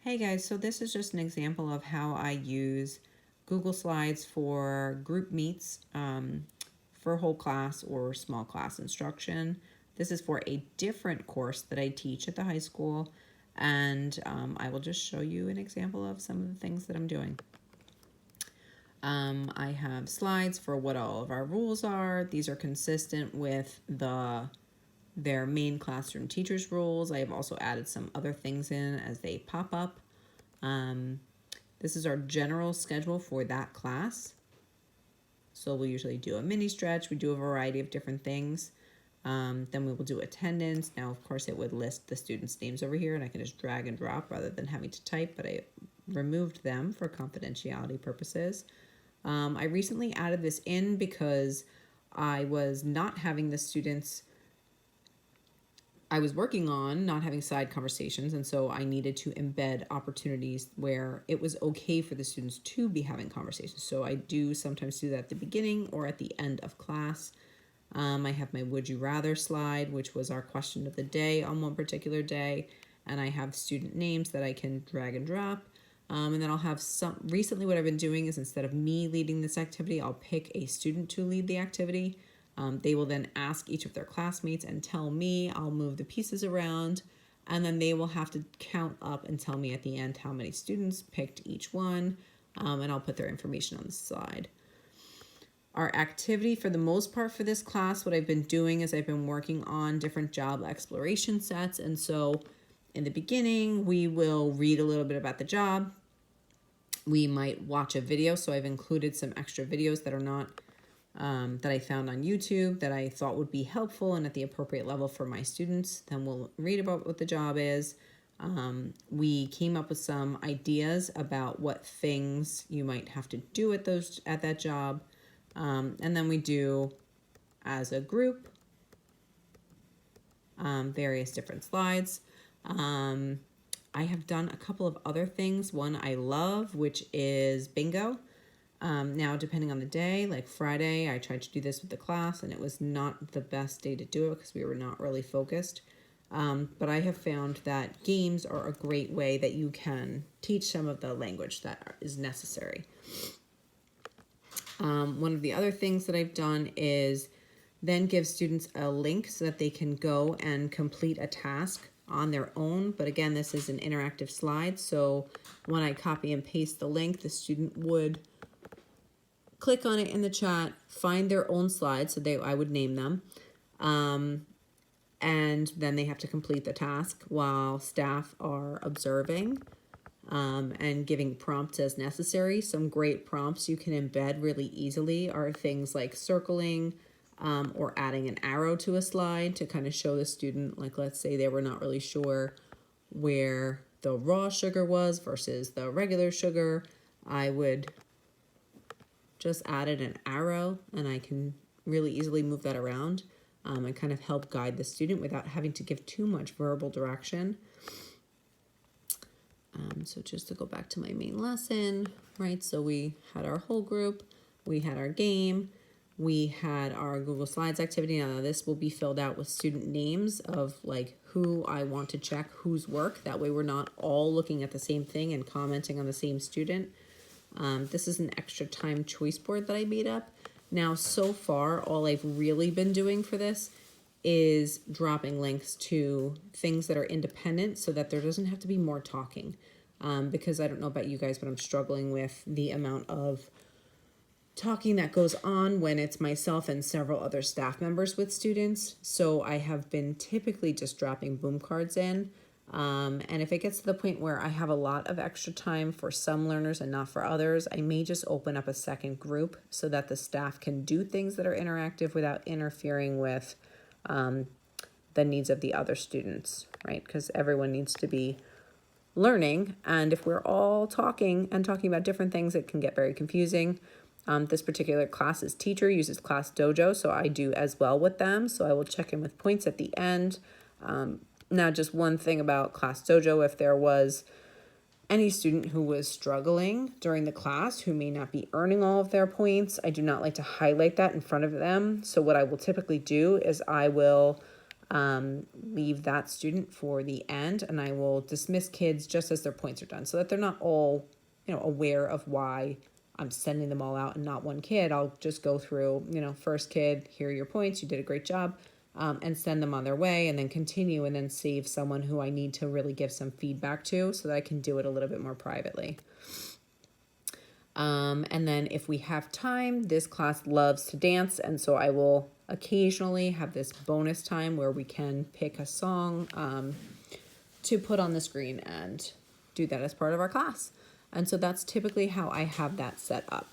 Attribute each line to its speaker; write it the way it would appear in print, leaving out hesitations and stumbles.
Speaker 1: Hey guys, so this is just an example of how I use Google Slides for group meets for whole class or small class instruction. This is for a different course that I teach at the high school, and I will just show you an example of some of the things that I'm doing. I have slides for what all of our rules are. These are consistent with their main classroom teachers rules. I have also added some other things in as they pop up. This is our general schedule for that class. So we'll usually do a mini stretch. We do a variety of different things. Then we will do attendance. Now, of course, it would list the students' names over here, and I can just drag and drop rather than having to type, but I removed them for confidentiality purposes. I recently added this in because I was not having the students I was working on not having side conversations, and so I needed to embed opportunities where it was okay for the students to be having conversations. So I do sometimes do that at the beginning or at the end of class. I have my would you rather slide, which was our question of the day on one particular day, and I have student names that I can drag and drop. And then I'll have recently what I've been doing is instead of me leading this activity, I'll pick a student to lead the activity. They will then ask each of their classmates and tell me. I'll move the pieces around, and then they will have to count up and tell me at the end how many students picked each one, and I'll put their information on the slide. Our activity for the most part for this class, what I've been doing is I've been working on different job exploration sets, and so in the beginning, we will read a little bit about the job. We might watch a video, so I've included some extra videos that are not that I found on YouTube that I thought would be helpful and at the appropriate level for my students. Then we'll read about what the job is. We came up with some ideas about what things you might have to do at that job. And then we do, as a group, various different slides. I have done a couple of other things. One I love, which is bingo. Now, depending on the day, like Friday, I tried to do this with the class, and it was not the best day to do it because we were not really focused. But I have found that games are a great way that you can teach some of the language that is necessary. One of the other things that I've done is then give students a link so that they can go and complete a task on their own. But again, this is an interactive slide, so when I copy and paste the link, the student would click on it in the chat, find their own slides, so I would name them, and then they have to complete the task while staff are observing and giving prompts as necessary. Some great prompts you can embed really easily are things like circling or adding an arrow to a slide to kind of show the student, like let's say they were not really sure where the raw sugar was versus the regular sugar. I would just added an arrow, and I can really easily move that around and kind of help guide the student without having to give too much verbal direction. So just to go back to my main lesson, right? So we had our whole group, we had our game, we had our Google Slides activity. Now this will be filled out with student names of like who I want to check whose work. That way we're not all looking at the same thing and commenting on the same student. This is an extra time choice board that I made up. Now, so far, all I've really been doing for this is dropping links to things that are independent so that there doesn't have to be more talking. Because I don't know about you guys, but I'm struggling with the amount of talking that goes on when it's myself and several other staff members with students. So I have been typically just dropping boom cards in. And if it gets to the point where I have a lot of extra time for some learners and not for others, I may just open up a second group so that the staff can do things that are interactive without interfering with the needs of the other students, right? Because everyone needs to be learning. And if we're all talking about different things, it can get very confusing. This particular class's teacher uses Class Dojo, so I do as well with them. So I will check in with points at the end. Now, just one thing about Class Dojo, if there was any student who was struggling during the class who may not be earning all of their points, I do not like to highlight that in front of them. So what I will typically do is I will leave that student for the end, and I will dismiss kids just as their points are done so that they're not all, aware of why I'm sending them all out and not one kid. I'll just go through, first kid, here are your points, you did a great job, and send them on their way, and then continue and then save someone who I need to really give some feedback to so that I can do it a little bit more privately. And then if we have time, this class loves to dance, and so I will occasionally have this bonus time where we can pick a song to put on the screen and do that as part of our class. And so that's typically how I have that set up.